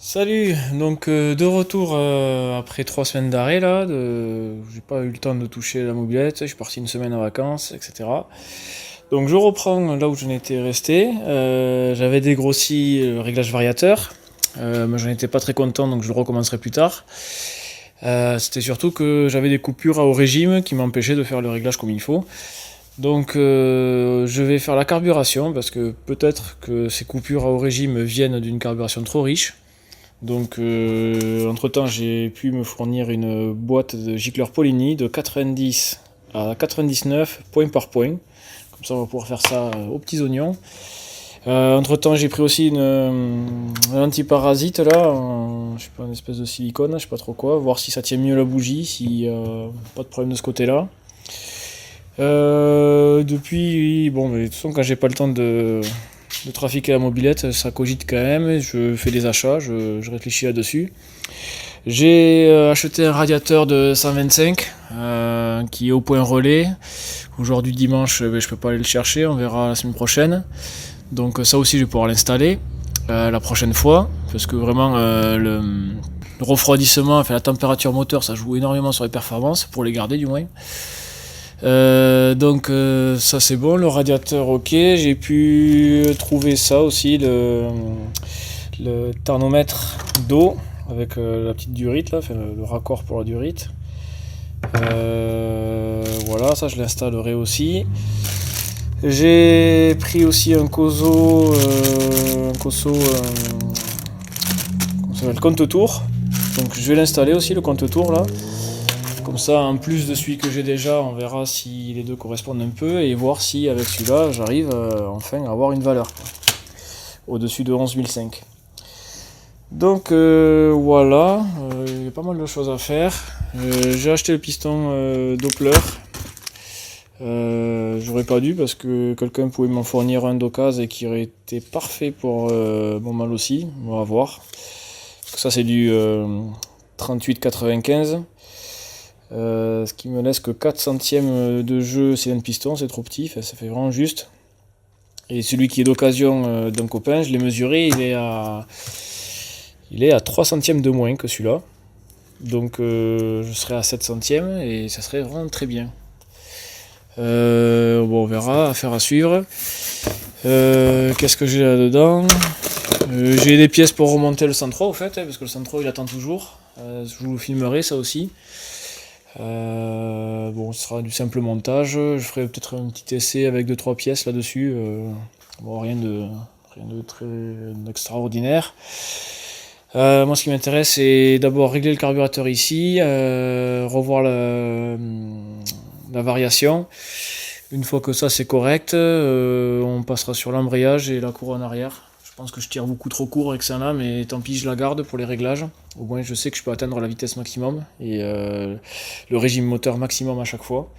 Salut, donc de retour après 3 semaines d'arrêt là, j'ai pas eu le temps de toucher la mobilette, je suis parti une semaine en vacances, etc. Donc je reprends là où j'en étais resté. J'avais dégrossi le réglage variateur, mais j'en étais pas très content donc je le recommencerai plus tard. C'était surtout que j'avais des coupures à haut régime qui m'empêchaient de faire le réglage comme il faut. Donc je vais faire la carburation parce que peut-être que ces coupures à haut régime viennent d'une carburation trop riche. Donc entre-temps j'ai pu me fournir une boîte de gicleurs Polini de 90 à 99 point par point. Comme ça on va pouvoir faire ça aux petits oignons. Entre-temps j'ai pris aussi un antiparasite là, je sais pas, une espèce de silicone, je sais pas trop quoi, voir si ça tient mieux la bougie, si pas de problème de ce côté-là. Depuis, bon, mais de toute façon, quand j'ai pas le temps de trafiquer la mobilette, ça cogite quand même. Je fais des achats, je réfléchis là-dessus. J'ai acheté un radiateur de 125 qui est au point relais. Aujourd'hui dimanche, je peux pas aller le chercher, on verra la semaine prochaine. Donc ça aussi, je vais pouvoir l'installer la prochaine fois, parce que vraiment le refroidissement, enfin la température moteur, ça joue énormément sur les performances, pour les garder du moins. Donc ça c'est bon, le radiateur ok, j'ai pu trouver ça aussi, le thermomètre d'eau avec la petite durite là, enfin, le raccord pour la durite. Voilà, ça je l'installerai aussi. J'ai pris aussi un Koso, comment ça s'appelle, compte-tour. Donc je vais l'installer aussi le compte-tour là. Comme ça, en plus de celui que j'ai déjà, on verra si les deux correspondent un peu et voir si avec celui-là, j'arrive enfin à avoir une valeur au-dessus de 11005. Donc voilà, il y a pas mal de choses à faire. J'ai acheté le piston Doppler. J'aurais pas dû parce que quelqu'un pouvait m'en fournir un d'occasion et qui aurait été parfait pour mon mal aussi. On va voir. Ça c'est du 38,95. Ce qui me laisse que 4 centièmes de jeu c'est un piston, c'est trop petit, ça fait vraiment juste. Et celui qui est d'occasion d'un copain, je l'ai mesuré, il est à 3 centièmes de moins que celui-là. Donc je serai à 7 centièmes et ça serait vraiment très bien. Bon, on verra, affaire à suivre. Qu'est-ce que j'ai là-dedans? J'ai des pièces pour remonter le 103 au fait, parce que le 103 il attend toujours. Je vous filmerai ça aussi. Bon, ce sera du simple montage. Je ferai peut-être un petit essai avec 2-3 pièces là-dessus. Bon, rien de très extraordinaire. Moi, ce qui m'intéresse, c'est d'abord régler le carburateur ici, revoir la variation. Une fois que ça c'est correct, on passera sur l'embrayage et la couronne arrière. Je pense que je tire beaucoup trop court avec ça là, mais tant pis, je la garde pour les réglages. Au moins, je sais que je peux atteindre la vitesse maximum et le régime moteur maximum à chaque fois.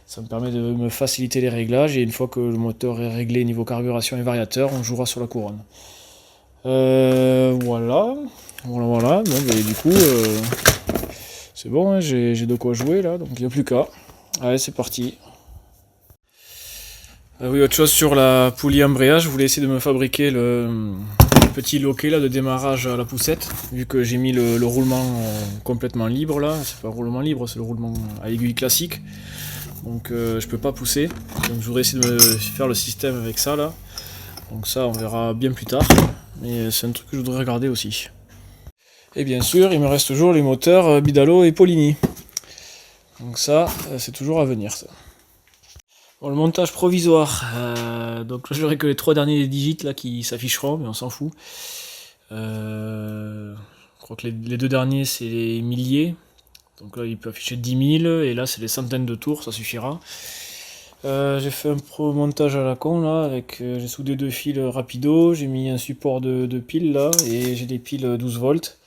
Ça me permet de me faciliter les réglages et une fois que le moteur est réglé niveau carburation et variateur, on jouera sur la couronne. Voilà. Bon, du coup, c'est bon, hein, j'ai de quoi jouer là, donc il n'y a plus qu'à. Allez, c'est parti. Oui, autre chose sur la poulie embrayage, je voulais essayer de me fabriquer le petit loquet là de démarrage à la poussette, vu que j'ai mis le roulement complètement libre là, c'est pas un roulement libre, c'est le roulement à aiguille classique, donc je peux pas pousser, donc je voudrais essayer de me faire le système avec ça là, donc ça on verra bien plus tard, mais c'est un truc que je voudrais regarder aussi. Et bien sûr, il me reste toujours les moteurs Bidalo et Polini, donc ça c'est toujours à venir ça. Bon, le montage provisoire, donc là j'aurai que les 3 derniers digits là qui s'afficheront, mais on s'en fout. Je crois que les 2 derniers c'est les milliers, donc là il peut afficher 10 000, et là c'est les centaines de tours, ça suffira. J'ai fait un montage à la con là, avec j'ai soudé 2 fils rapido, j'ai mis un support de piles là, et j'ai des piles 12 volts.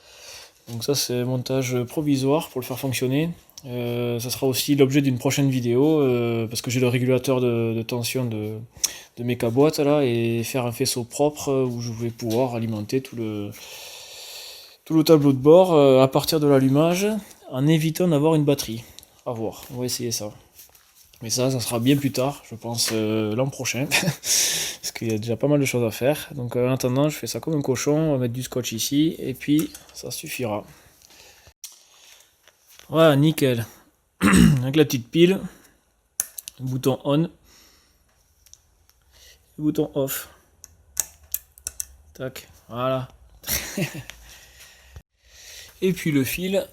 Donc ça c'est un montage provisoire pour le faire fonctionner. Ça sera aussi l'objet d'une prochaine vidéo parce que j'ai le régulateur de tension de mes caboîtes là, et faire un faisceau propre où je vais pouvoir alimenter tout le tableau de bord à partir de l'allumage en évitant d'avoir une batterie. À voir, on va essayer ça. Mais ça sera bien plus tard, je pense l'an prochain, parce qu'il y a déjà pas mal de choses à faire. Donc en attendant, je fais ça comme un cochon, on va mettre du scotch ici, et puis ça suffira. Voilà, nickel. Avec la petite pile, le bouton on, le bouton off. Tac, voilà. Et puis le fil,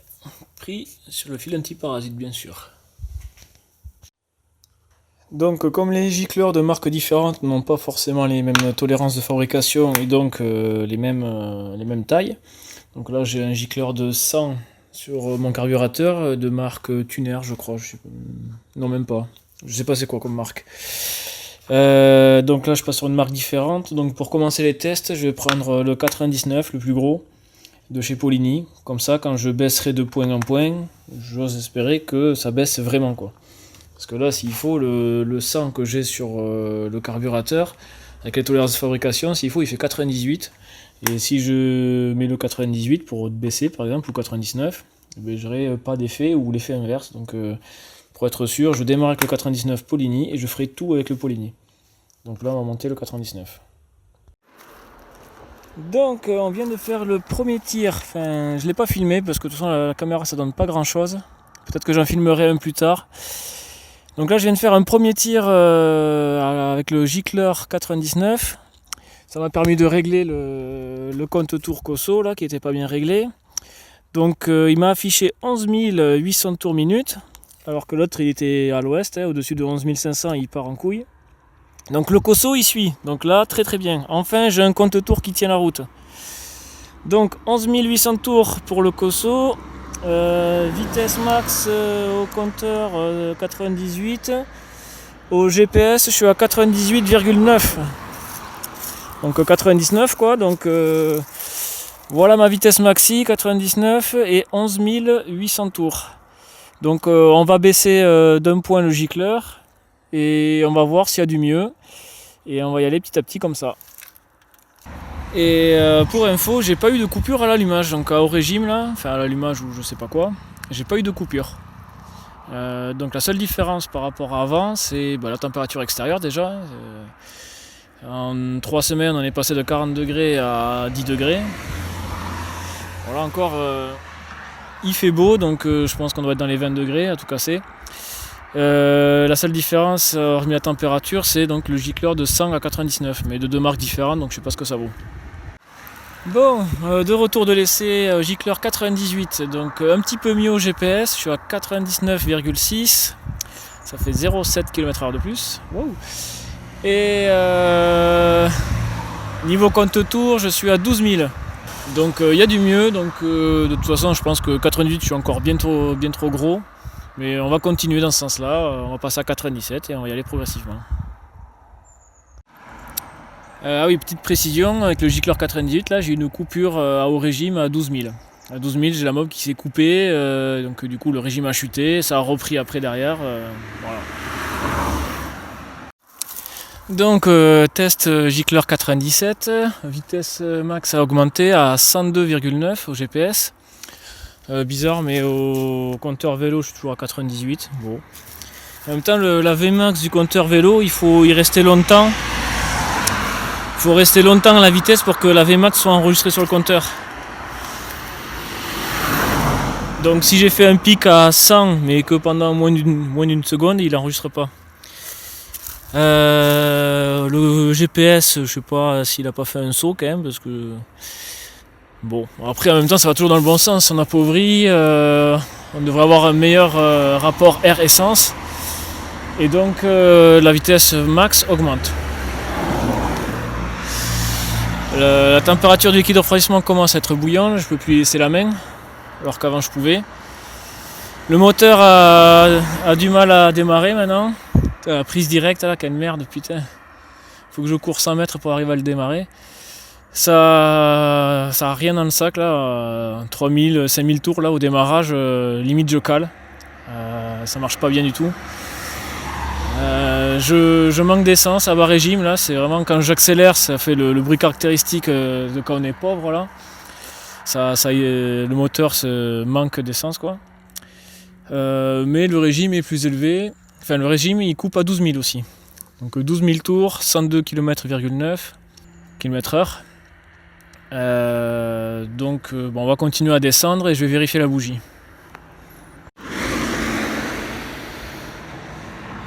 pris sur le fil anti-parasite bien sûr. Donc comme les gicleurs de marques différentes n'ont pas forcément les mêmes tolérances de fabrication et donc les mêmes tailles. Donc là j'ai un gicleur de 100 sur mon carburateur de marque Tuner je crois. Non même pas. Je sais pas c'est quoi comme marque. Donc là je passe sur une marque différente. Donc pour commencer les tests je vais prendre le 99, le plus gros, de chez Polini. Comme ça quand je baisserai de point en point, j'ose espérer que ça baisse vraiment quoi. Parce que là, s'il faut, le 100 que j'ai sur le carburateur, avec les tolérances de fabrication, s'il faut, il fait 98. Et si je mets le 98 pour baisser, par exemple, ou 99, ben, j'aurai pas d'effet ou l'effet inverse. Donc, pour être sûr, je démarre avec le 99 Polini et je ferai tout avec le Polini. Donc là, on va monter le 99. Donc, on vient de faire le premier tir. Enfin, je ne l'ai pas filmé parce que de toute façon, la caméra, ça donne pas grand-chose. Peut-être que j'en filmerai un plus tard. Donc là je viens de faire un premier tir avec le gicleur 99. Ça m'a permis de régler le compte tour Cosso là, qui n'était pas bien réglé. Donc il m'a affiché 11 800 tours minutes, alors que l'autre il était à l'ouest, au-dessus de 11 500 il part en couille. Donc le Cosso il suit, donc là très très bien. Enfin j'ai un compte tour qui tient la route. Donc 11 800 tours pour le Cosso. Vitesse max au compteur 98, au GPS je suis à 98,9, donc 99 quoi, donc voilà ma vitesse maxi 99 et 11 800 tours. Donc on va baisser d'un point le gicleur et on va voir s'il y a du mieux et on va y aller petit à petit comme ça. Et pour info, j'ai pas eu de coupure à l'allumage, donc au régime là, enfin à l'allumage ou je sais pas quoi, j'ai pas eu de coupure. Donc la seule différence par rapport à avant, c'est la température extérieure déjà. En 3 semaines, on est passé de 40 degrés à 10 degrés. Voilà encore, il fait beau, donc je pense qu'on doit être dans les 20 degrés à tout casser. La seule différence, hormis la température, c'est donc le gicleur de 100 à 99, mais de deux marques différentes, donc je sais pas ce que ça vaut. Bon, de retour de l'essai, gicleur 98, donc un petit peu mieux au GPS, je suis à 99,6, ça fait 0,7 km/h de plus. Wow. Et niveau compte tour, je suis à 12 000. Donc il y a du mieux, donc de toute façon je pense que 98 je suis encore bien trop gros. Mais on va continuer dans ce sens-là, on va passer à 97 et on va y aller progressivement. Ah oui, petite précision, avec le gicleur 98, là j'ai une coupure à haut régime à 12 000. À 12 000, j'ai la mob qui s'est coupée, donc du coup le régime a chuté, ça a repris après derrière. Voilà. Donc test gicleur 97, vitesse max a augmenté à 102,9 au GPS. Bizarre, mais au compteur vélo je suis toujours à 98. Bon. En même temps la Vmax du compteur vélo, il faut y rester longtemps. Il faut rester longtemps à la vitesse pour que la Vmax soit enregistrée sur le compteur. Donc si j'ai fait un pic à 100 mais que pendant moins d'une seconde, il n'enregistre pas. Le GPS, je sais pas s'il a pas fait un saut quand même parce que bon, après en même temps ça va toujours dans le bon sens, on appauvrit, on devrait avoir un meilleur rapport air-essence et donc la vitesse max augmente. La température du liquide de refroidissement commence à être bouillante, je peux plus y laisser la main alors qu'avant je pouvais. Le moteur a du mal à démarrer maintenant. La prise directe là, quelle merde, putain. Faut que je cours 100 mètres pour arriver à le démarrer. Ça a rien dans le sac là, 3000, 5000 tours là au démarrage, limite je cale. Ça marche pas bien du tout. Je manque d'essence à bas régime là, c'est vraiment quand j'accélère, ça fait le bruit caractéristique de quand on est pauvre là. Le moteur manque d'essence quoi. Mais le régime est plus élevé. enfin le régime il coupe à 12 000 aussi. Donc 12 000 tours, 102 km,9 km/h. Donc bon, on va continuer à descendre et je vais vérifier la bougie.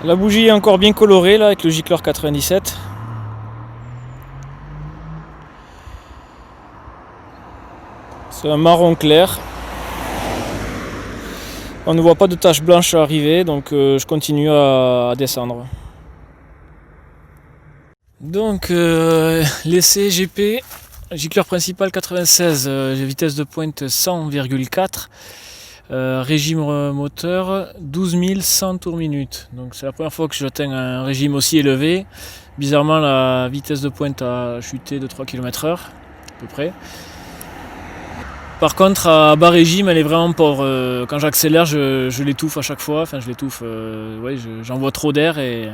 La bougie est encore bien colorée là avec le gicleur 97. C'est un marron clair. On ne voit pas de taches blanches arriver, donc je continue à descendre. Donc l'essai GP, gicleur principal 96, vitesse de pointe 100,4, régime moteur 12 100 tours minute. Donc c'est la première fois que j'atteins un régime aussi élevé. Bizarrement la vitesse de pointe a chuté de 3 km/h à peu près. Par contre, à bas régime, elle est vraiment pauvre. Quand j'accélère, je l'étouffe à chaque fois. Enfin, je l'étouffe. Ouais, j'envoie trop d'air. Et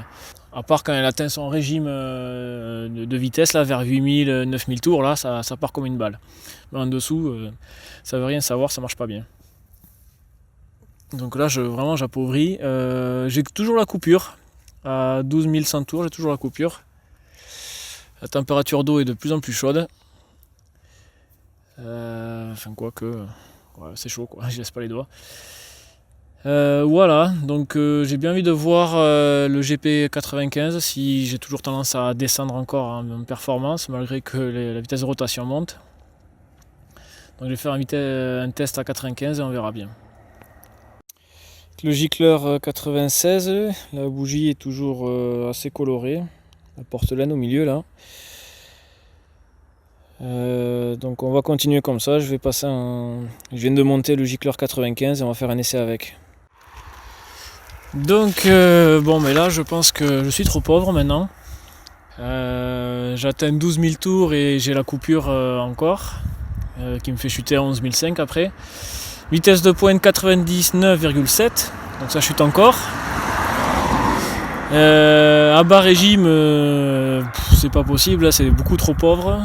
à part quand elle atteint son régime de vitesse, là, vers 8000, 9000 tours, là, ça part comme une balle. Mais en dessous, ça veut rien savoir, ça marche pas bien. Donc là, vraiment, j'appauvris. J'ai toujours la coupure. À 12 100 tours, j'ai toujours la coupure. La température d'eau est de plus en plus chaude. Enfin quoi que ouais, c'est chaud quoi, je laisse pas les doigts. Voilà, donc j'ai bien envie de voir le GP 95 si j'ai toujours tendance à descendre encore en performance malgré que la vitesse de rotation monte. Donc je vais faire un test à 95 et on verra bien. Le gicleur 96, la bougie est toujours assez colorée, la porcelaine au milieu là. Donc on va continuer comme ça, je viens de monter le gicleur 95 et on va faire un essai avec. Donc bon mais là je pense que je suis trop pauvre maintenant. J'atteins 12 000 tours et j'ai la coupure encore qui me fait chuter à 11 500 après. Vitesse de pointe 99,7, donc ça chute encore. À bas régime, c'est pas possible, là, c'est beaucoup trop pauvre.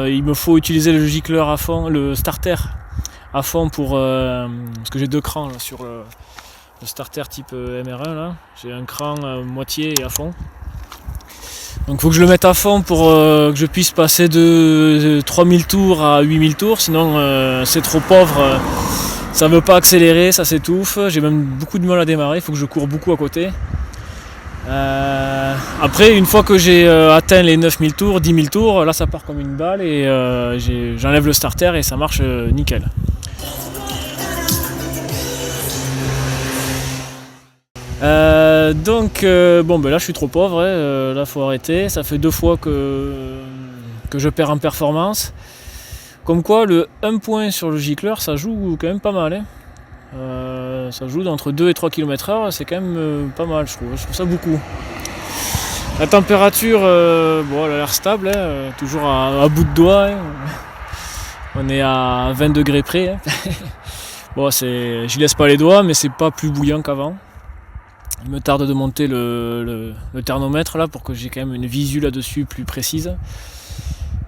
Il me faut utiliser le gicleur à fond, le starter à fond pour parce que j'ai deux crans là, sur le starter type MR1 là. J'ai un cran à moitié et à fond. Donc il faut que je le mette à fond pour que je puisse passer de 3000 tours à 8000 tours, sinon c'est trop pauvre. Ça veut pas accélérer, ça s'étouffe. J'ai même beaucoup de mal à démarrer, il faut que je cours beaucoup à côté. Après, une fois que j'ai atteint les 9000 tours, 10 000 tours, là ça part comme une balle et j'enlève le starter et ça marche nickel. Donc bon ben là je suis trop pauvre, là faut arrêter, ça fait 2 fois que je perds en performance. Comme quoi le 1 point sur le gicleur ça joue quand même pas mal. Ça joue entre 2 et 3 km/h, c'est quand même pas mal je trouve ça beaucoup. La température, bon, elle a l'air stable, toujours à bout de doigt, on est à 20 degrés près. Bon, j'y laisse pas les doigts mais c'est pas plus bouillant qu'avant. Il me tarde de monter le thermomètre là pour que j'ai quand même une visu là-dessus plus précise.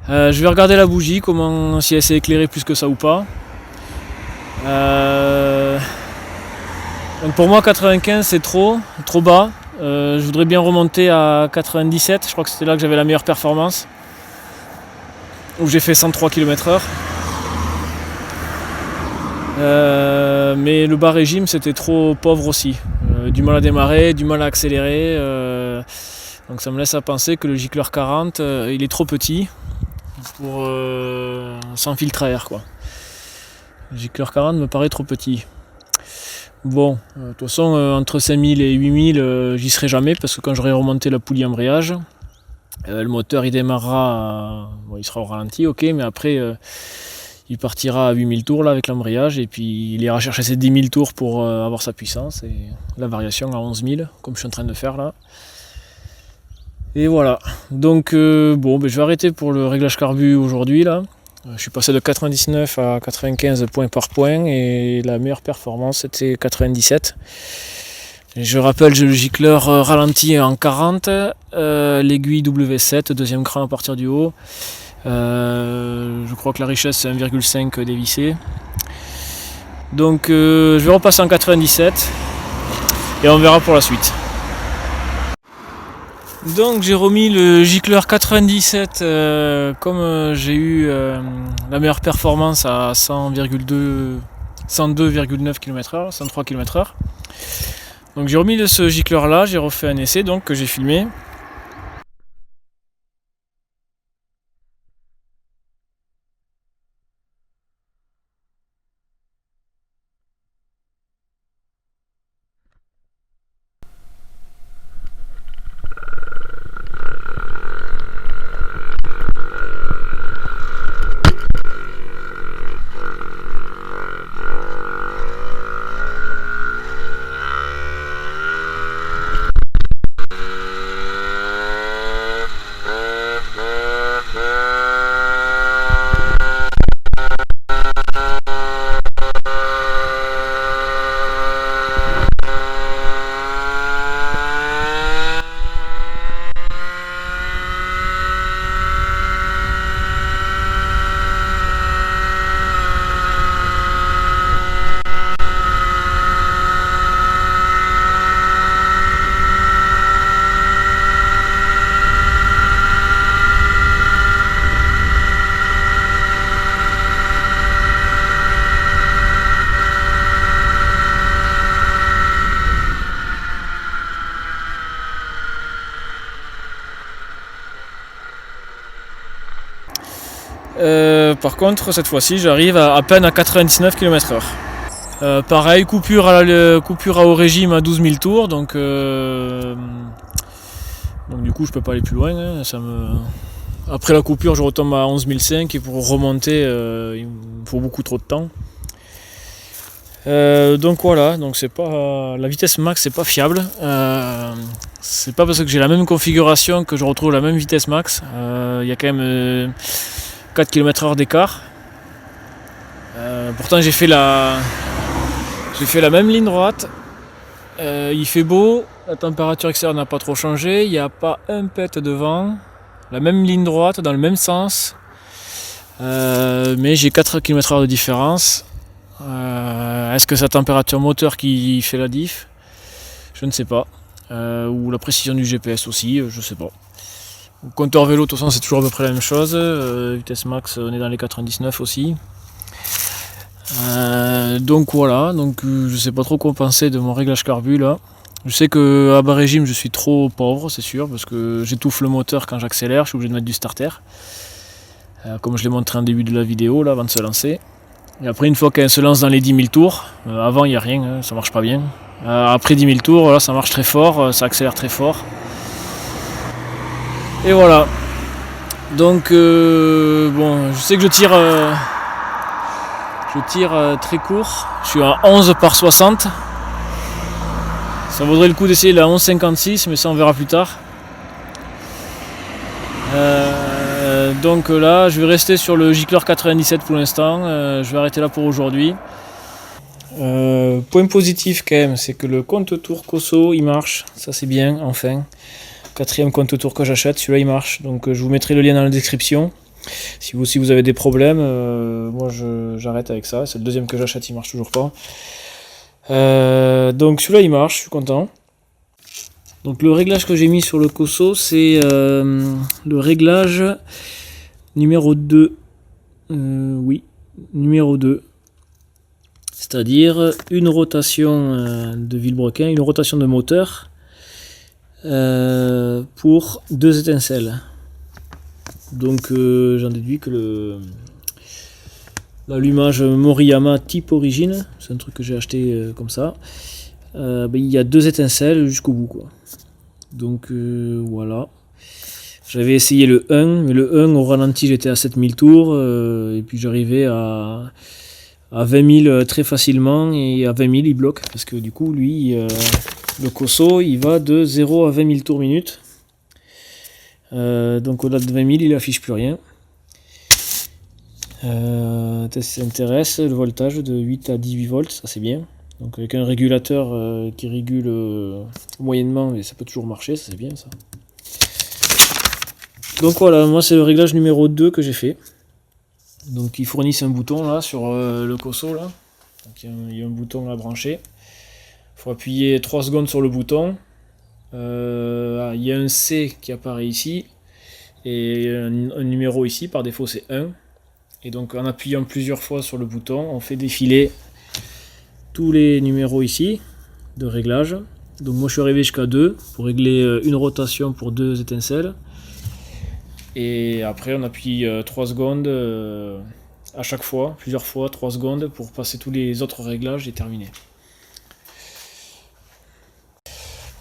Je vais regarder la bougie, si elle s'est éclairée plus que ça ou pas. Donc pour moi 95 c'est trop bas. Je voudrais bien remonter à 97, je crois que c'était là que j'avais la meilleure performance. Où j'ai fait 103 km/h. Mais le bas régime c'était trop pauvre aussi. Du mal à démarrer, du mal à accélérer. Donc ça me laisse à penser que le gicleur 40 il est trop petit pour sans filtre à air quoi. Le gicleur 40 me paraît trop petit. Bon, de toute façon entre 5000 et 8000 j'y serai jamais parce que quand j'aurai remonté la poulie embrayage, le moteur il démarrera, bon, il sera au ralenti ok, mais après il partira à 8000 tours là avec l'embrayage et puis il ira chercher ses 10 000 tours pour avoir sa puissance et la variation à 11 000 comme je suis en train de faire là. Et voilà, donc bon, je vais arrêter pour le réglage carbu aujourd'hui là. Je suis passé de 99 à 95 points par point et la meilleure performance c'était 97. Je rappelle, j'ai le gicleur ralenti en 40, l'aiguille W7, deuxième cran à partir du haut. Je crois que la richesse c'est 1,5 dévissé. Donc je vais repasser en 97 et on verra pour la suite. Donc j'ai remis le gicleur 97 comme j'ai eu la meilleure performance à 102,9 km/h, 103 km/h. Donc j'ai remis ce gicleur là, j'ai refait un essai donc que j'ai filmé. Par contre, cette fois-ci, j'arrive à peine à 99 km/h. Pareil, coupure à haut régime à 12 000 tours, donc du coup, je peux pas aller plus loin. Hein, après la coupure, je retombe à 11 500 et pour remonter, il me faut beaucoup trop de temps. Donc voilà, donc c'est pas la vitesse max, c'est pas fiable. C'est pas parce que j'ai la même configuration que je retrouve la même vitesse max. Il y a quand même 4 km/h d'écart. Pourtant j'ai fait la même ligne droite. Il fait beau, la température extérieure n'a pas trop changé, il n'y a pas un pet devant. La même ligne droite dans le même sens. Mais j'ai 4 km/h de différence. Est-ce que c'est la température moteur qui fait la diff? Je ne sais pas. Ou la précision du GPS aussi, je ne sais pas. Compteur vélo, de toute façon, c'est toujours à peu près la même chose. Vitesse max, on est dans les 99 aussi. Donc voilà, je sais pas trop quoi penser de mon réglage carbu là. Je sais que à bas régime, je suis trop pauvre, c'est sûr, parce que j'étouffe le moteur quand j'accélère, je suis obligé de mettre du starter. Comme je l'ai montré en début de la vidéo, là, avant de se lancer. Et après, une fois qu'elle se lance dans les 10 000 tours, avant il n'y a rien, hein, ça marche pas bien. Après 10 000 tours, là, ça marche très fort, ça accélère très fort. Et voilà. Donc, bon, je sais que je tire très court. Je suis à 11 par 60. Ça vaudrait le coup d'essayer la 11,56, mais ça on verra plus tard. Donc là, je vais rester sur le gicleur 97 pour l'instant. Je vais arrêter là pour aujourd'hui. Point positif quand même, c'est que le compte-tour Cosso il marche. Ça c'est bien, enfin. 4e compte-tour que j'achète, celui-là il marche. Donc je vous mettrai le lien dans la description. Si vous aussi vous avez des problèmes, moi j'arrête avec ça. C'est le 2e que j'achète, il marche toujours pas. Donc celui-là il marche, je suis content. Donc le réglage que j'ai mis sur le Cosso, c'est le réglage numéro 2. Oui, numéro 2. C'est-à-dire une rotation de vilebrequin, une rotation de moteur pour 2 étincelles. Donc j'en déduis que l'allumage Moriyama type origine, c'est un truc que j'ai acheté comme ça, il y a 2 étincelles jusqu'au bout quoi. Donc voilà. J'avais essayé le 1, mais le 1 au ralenti j'étais à 7000 tours et puis j'arrivais à 20 000 très facilement, et à 20 000 il bloque parce que du coup lui le Cosso il va de 0 à 20 000 tours minute. Donc au-delà de 20 000 il affiche plus rien. Ça intéresse, le voltage de 8 à 18 volts, ça c'est bien. Donc avec un régulateur qui régule moyennement, mais ça peut toujours marcher, ça c'est bien ça. Donc voilà, moi c'est le réglage numéro 2 que j'ai fait. Donc ils fournissent un bouton là sur le Cosso là. Donc il y a un bouton à brancher. Il faut appuyer 3 secondes sur le bouton. Il y a un C qui apparaît ici et un numéro ici, par défaut c'est 1. Et donc en appuyant plusieurs fois sur le bouton, on fait défiler tous les numéros ici de réglage. Donc moi je suis arrivé jusqu'à 2 pour régler une rotation pour 2 étincelles. Et après on appuie 3 secondes à chaque fois, plusieurs fois, 3 secondes pour passer tous les autres réglages et terminer.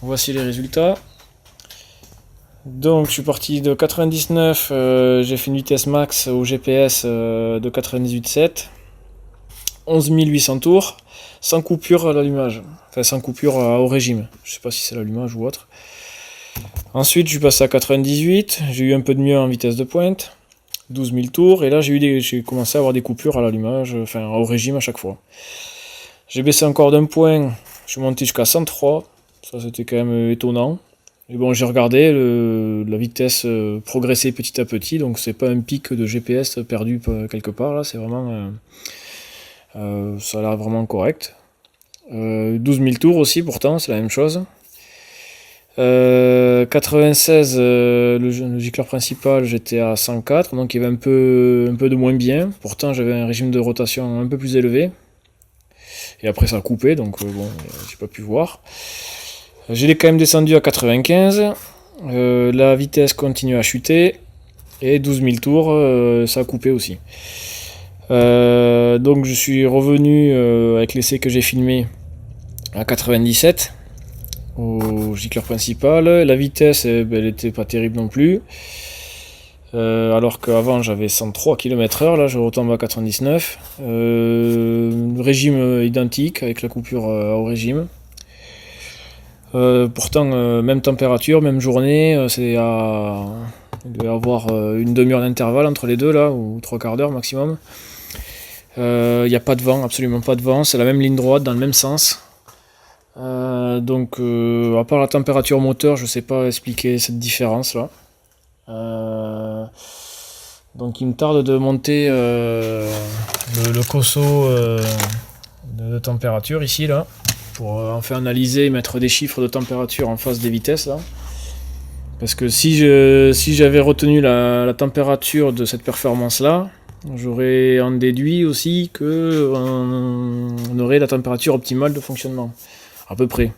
Voici les résultats. Donc je suis parti de 99, j'ai fait une vitesse max au GPS de 98,7, 11 800 tours, sans coupure à l'allumage, enfin sans coupure au régime, je sais pas si c'est l'allumage ou autre. Ensuite je suis passé à 98, j'ai eu un peu de mieux en vitesse de pointe, 12 000 tours, et là j'ai commencé à avoir des coupures à l'allumage, enfin au régime à chaque fois. J'ai baissé encore d'un point, je suis monté jusqu'à 103, ça c'était quand même étonnant. Et bon, j'ai regardé, la vitesse progressait petit à petit, donc c'est pas un pic de GPS perdu quelque part, là, c'est vraiment... ça a l'air vraiment correct. 12 000 tours aussi, pourtant, c'est la même chose. 96, le gicleur principal, j'étais à 104, donc il y avait un peu de moins bien. Pourtant, j'avais un régime de rotation un peu plus élevé. Et après, ça a coupé, donc bon, j'ai pas pu voir. Je l'ai quand même descendu à 95, la vitesse continue à chuter, et 12 000 tours, ça a coupé aussi. Donc je suis revenu avec l'essai que j'ai filmé à 97, au gicleur principal. La vitesse, elle était pas terrible non plus, alors qu'avant j'avais 103 km/h, là je retombe à 99. Régime identique, avec la coupure au régime. Pourtant, même température, même journée, il doit y avoir une demi-heure d'intervalle entre les deux, là, ou 3/4 d'heure maximum. Il n'y a pas de vent, absolument pas de vent, c'est la même ligne droite, dans le même sens. Donc, à part la température moteur, je ne sais pas expliquer cette différence-là. Donc, il me tarde de monter le COSO de température, ici, là, pour enfin analyser et mettre des chiffres de température en face des vitesses là. Parce que si j'avais retenu la température de cette performance là, j'aurais en déduit aussi que on aurait la température optimale de fonctionnement, à peu près.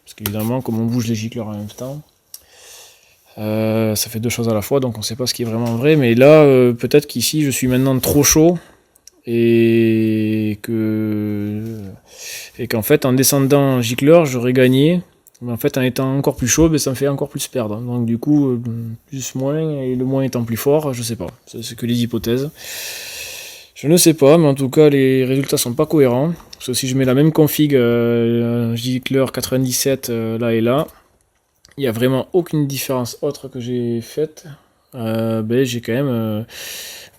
Parce qu'évidemment, comme on bouge les gicleurs en même temps, ça fait deux choses à la fois, donc on ne sait pas ce qui est vraiment vrai. Mais là, peut-être qu'ici je suis maintenant trop chaud, et qu'en fait en descendant gicleur j'aurais gagné, mais en fait en étant encore plus chaud, ça me fait encore plus perdre, donc du coup plus moins, et le moins étant plus fort, je sais pas, c'est que les hypothèses, je ne sais pas, mais en tout cas les résultats sont pas cohérents, parce que si je mets la même config gicleur 97 là et là, il n'y a vraiment aucune différence autre que j'ai faite. J'ai quand même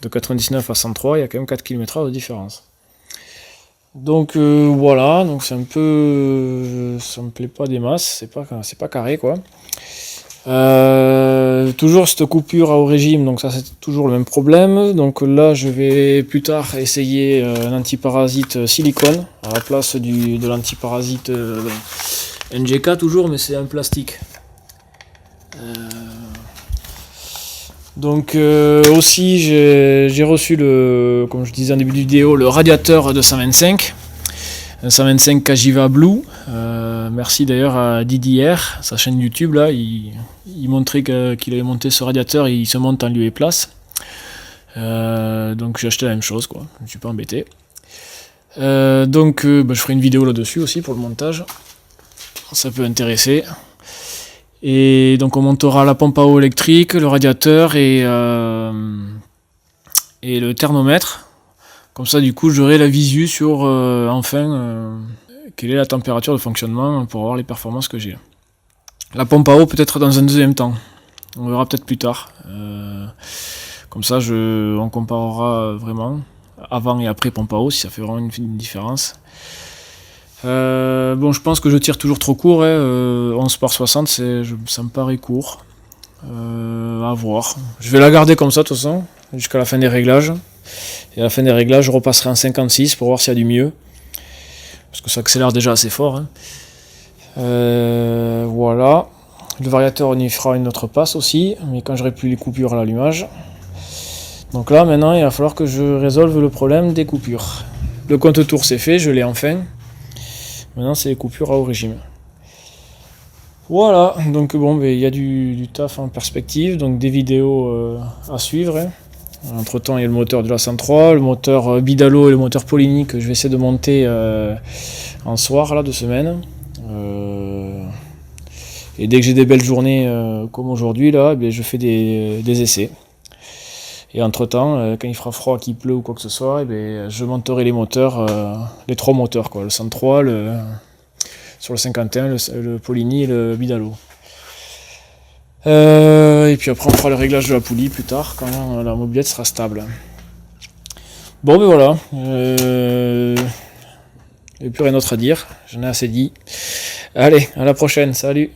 de 99 à 103, il y a quand même 4 km/h de différence. Donc voilà, donc c'est un peu, ça me plaît pas des masses, c'est pas carré quoi. Toujours cette coupure au régime, donc ça c'est toujours le même problème. Donc là je vais plus tard essayer un antiparasite silicone à la place de l'antiparasite NGK toujours, mais c'est un plastique. Donc aussi j'ai reçu comme je disais en début de vidéo, le radiateur de 125, un 125 Cagiva Blue. Merci d'ailleurs à Didier, sa chaîne YouTube là, il montrait qu'il avait monté ce radiateur, il se monte en lieu et place. Donc j'ai acheté la même chose quoi, je ne suis pas embêté. Je ferai une vidéo là-dessus aussi pour le montage, ça peut intéresser. Et donc on montera la pompe à eau électrique, le radiateur et le thermomètre. Comme ça du coup j'aurai la visu sur quelle est la température de fonctionnement pour avoir les performances que j'ai. La pompe à eau peut-être dans un deuxième temps. On verra peut-être plus tard. Comme ça on comparera vraiment avant et après pompe à eau si ça fait vraiment une différence. Je pense que je tire toujours trop court, 11 par 60 ça me paraît court, à voir. Je vais la garder comme ça de toute façon jusqu'à la fin des réglages, et à la fin des réglages je repasserai en 56 pour voir s'il y a du mieux, parce que ça accélère déjà assez fort. Voilà, Le variateur, on y fera une autre passe aussi, mais quand j'aurai plus les coupures à l'allumage. Donc là, maintenant, il va falloir que je résolve le problème des coupures. Le compte tour, c'est fait, je l'ai enfin. Maintenant, c'est les coupures à haut régime. Voilà, donc bon, il y a du taf en perspective, donc des vidéos à suivre. Hein. Entre temps, il y a le moteur de la 103, le moteur Bidalo et le moteur Polini que je vais essayer de monter en soir là, de semaine. Et dès que j'ai des belles journées comme aujourd'hui, là, je fais des essais. Et entre temps, quand il fera froid, qu'il pleut ou quoi que ce soit, je monterai les moteurs, les 3 moteurs, quoi, le 103, sur le 51, le Polini et le Bidalo. Et puis après on fera le réglage de la poulie plus tard quand la mobilette sera stable. Bon ben voilà, il n'y a plus rien d'autre à dire, j'en ai assez dit. Allez, à la prochaine, salut.